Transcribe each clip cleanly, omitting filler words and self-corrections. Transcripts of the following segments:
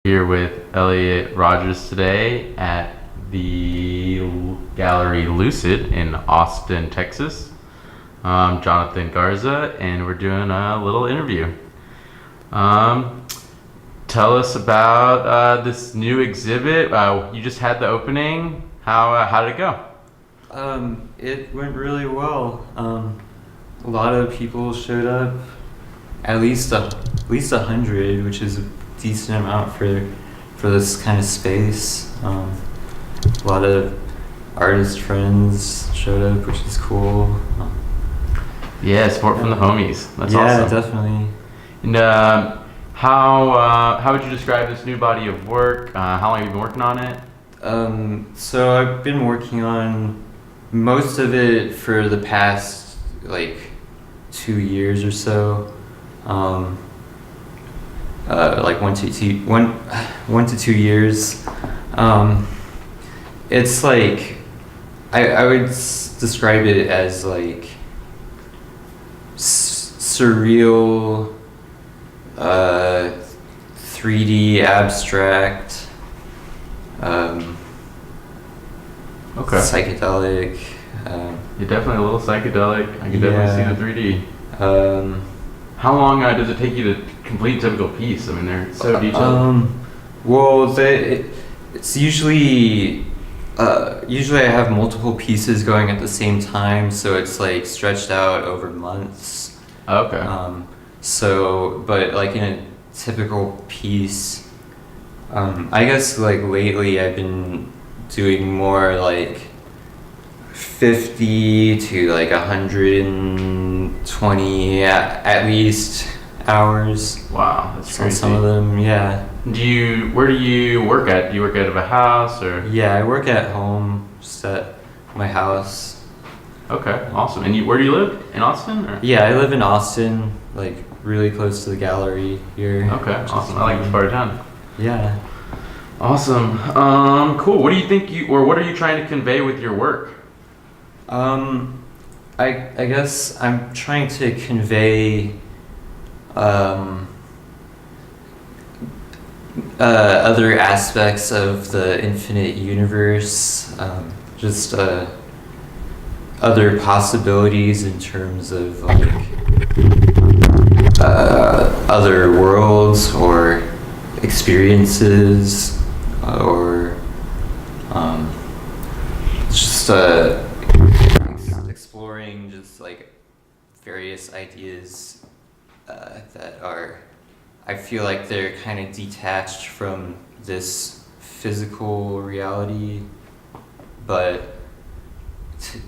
Here with Elliot Rogers today at the Gallery Lucid in Austin, Texas. I'm Jonathan Garza, and we're doing a little interview. Tell us about this new exhibit. You just had the opening. How did it go? It went really well. A lot of people showed up, at least 100, which is a decent amount for this kind of space. A lot of artist friends showed up, which is cool. Yeah, support from the homies. That's yeah, awesome. definitely. And how would you describe this new body of work? How long have you been working on it? So I've been working on most of it for the past 2 years or so. Like 1 to 2 years. It's like I would describe it as like surreal, 3D abstract, psychedelic. You're definitely a little psychedelic. I can definitely see the 3D. How long does it take you to complete a typical piece? I mean, they're so detailed. Well, it's usually I have multiple pieces going at the same time, so it's like stretched out over months. Okay. But like in a typical piece, I guess like lately I've been doing more like 50 to like 120 at least hours. Wow, that's crazy. Some of them, yeah. Where do you work at? Do you work out of a house or? Yeah, I work at home, just at my house. Okay, awesome. And where do you live? In Austin? Or? Yeah, I live in Austin, like really close to the gallery here. Okay, awesome. I like this part of town. Yeah. Awesome. Cool. What do you think what are you trying to convey with your work? I guess I'm trying to convey other aspects of the infinite universe, just other possibilities in terms of like other worlds or experiences, or just exploring just like various ideas that are, I feel like they're kind of detached from this physical reality, but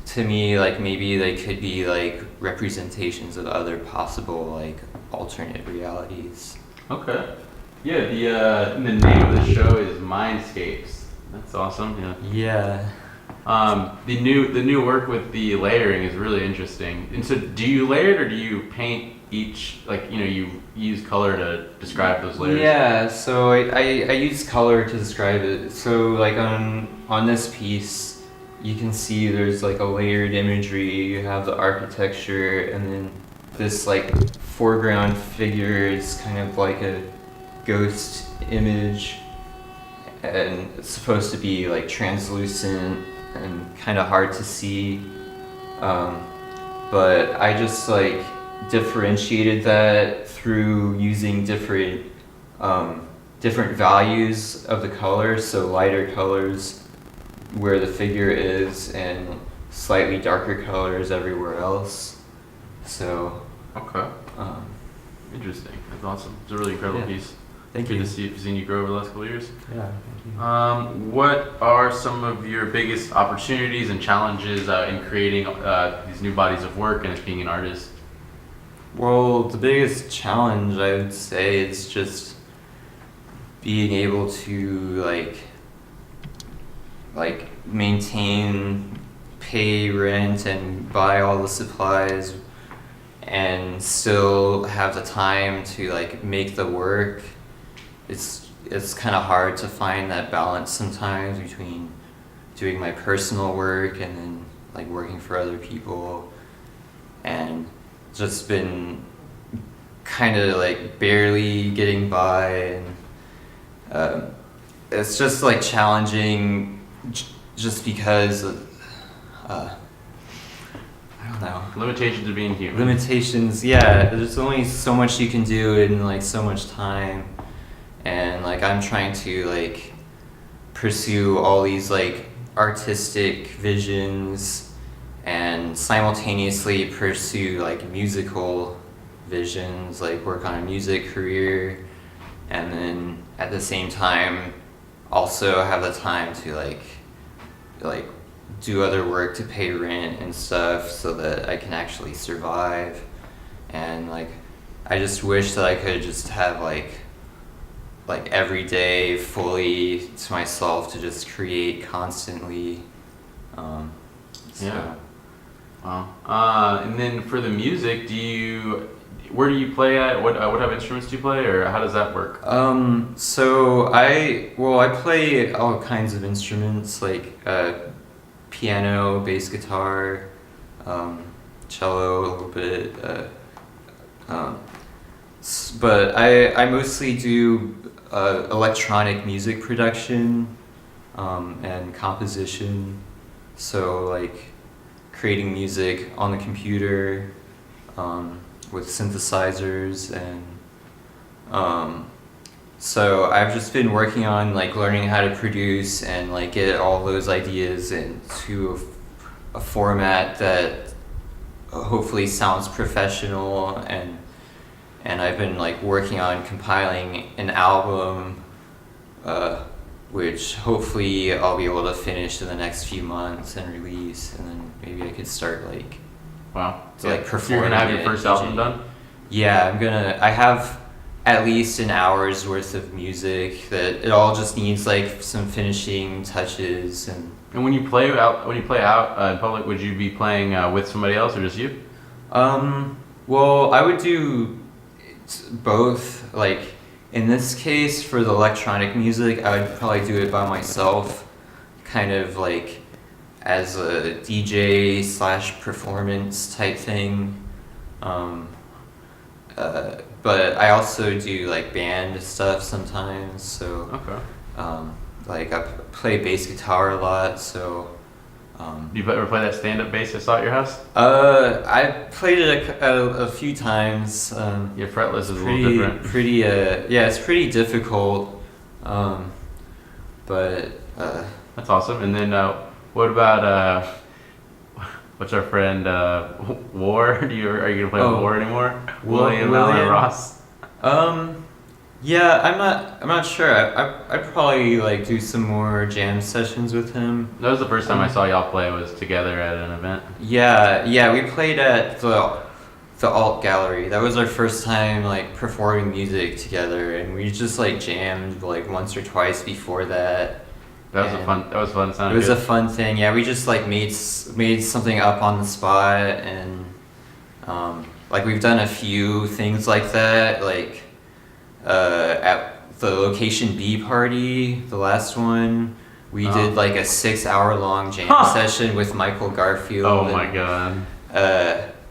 to me, like maybe they could be like representations of other possible like alternate realities. Okay. Yeah, the name of the show is Mindscapes. That's awesome. Yeah. Yeah. The new work with the layering is really interesting. And so, do you layer it or do you paint each? You use color to describe those layers. Yeah. So I use color to describe it. So like on this piece, you can see there's like a layered imagery. You have the architecture, and then this like foreground figure is kind of like a ghost image, and it's supposed to be like translucent and kind of hard to see, but I just like differentiated that through using different values of the colors. So lighter colors where the figure is, and slightly darker colors everywhere else. So okay. Interesting. That's awesome. It's a really incredible piece. Thank you. Good to see you grow over the last couple of years. Yeah, thank you. What are some of your biggest opportunities and challenges in creating these new bodies of work and as being an artist? Well, the biggest challenge I would say is just being able to like maintain, pay rent, and buy all the supplies, and still have the time to like make the work. It's kind of hard to find that balance sometimes between doing my personal work and then like working for other people, and just been kind of like barely getting by, and um, it's just like challenging, just because I don't know. Limitations of being human. Limitations, yeah. There's only so much you can do in like so much time, and like I'm trying to like pursue all these like artistic visions and simultaneously pursue like musical visions, like work on a music career, and then at the same time also have the time to like do other work to pay rent and stuff so that I can actually survive. And like I just wish that I could just have like every day fully to myself to just create constantly. So. Yeah. Wow. And then for the music, where do you play at? What type of instruments do you play, or how does that work? So I play all kinds of instruments like piano, bass guitar, cello a little bit. But I mostly do electronic music production and composition. So like creating music on the computer with synthesizers, and so I've just been working on like learning how to produce and like get all those ideas into a format that hopefully sounds professional, and I've been like working on compiling an album which hopefully I'll be able to finish in the next few months and release, and then maybe I could start like Wow. like So you're gonna have your first album done? Yeah, I have at least an hour's worth of music that it all just needs like some finishing touches. And when you play out in public, would you be playing with somebody else or just you? Well, I would do both. Like in this case, for the electronic music, I would probably do it by myself, kind of like as a DJ / performance type thing. But I also do like band stuff sometimes. So Okay. like I play bass guitar a lot. So Do you ever play that stand-up bass I saw at your house? I played it a few times. Your fretless is a little different. Yeah, it's pretty difficult. But That's awesome. And then what about what's our friend War? Are you gonna play with War anymore? William Allen Ross. Yeah, I'm not sure. I'd probably like do some more jam sessions with him. That was the first time I saw y'all play, was together at an event. Yeah, we played at the Alt Gallery. That was our first time like performing music together, and we just like jammed like once or twice before that. That was fun. Sounded It was good. a fun thing. Yeah, we just like made something up on the spot, and like we've done a few things like that, like at the Location B party, the last one, we did like a 6-hour-long jam session with Michael Garfield. Oh my god.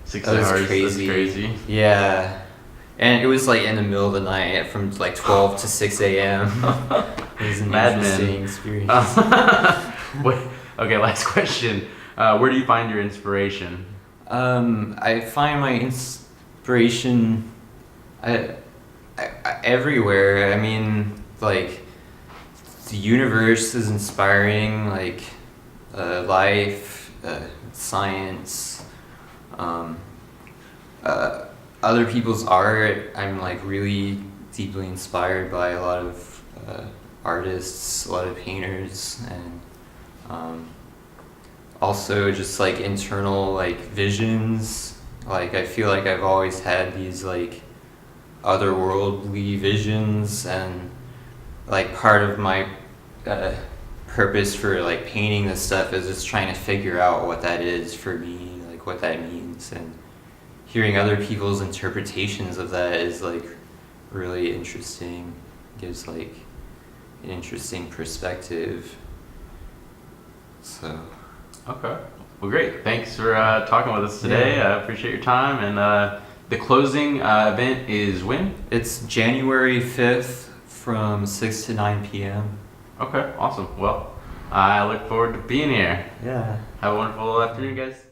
6 that was hours. crazy. That's crazy. Yeah. And it was like in the middle of the night from like 12 to 6 a.m. It was an interesting experience. Wait, okay, last question. Where do you find your inspiration? I find my inspiration everywhere. I mean, like, the universe is inspiring, like, life, science, other people's art. I'm like really deeply inspired by a lot of artists, a lot of painters, and also just like internal like visions. Like I feel like I've always had these like otherworldly visions, and like part of my purpose for like painting this stuff is just trying to figure out what that is for me, like what that means, and hearing other people's interpretations of that is like really interesting. Gives like an interesting perspective. So. Okay. Well, great. Thanks for talking with us today. Yeah. I appreciate your time. And the closing event is when? It's January 5th from 6 to 9 p.m. Okay, awesome. Well, I look forward to being here. Yeah. Have a wonderful afternoon, guys.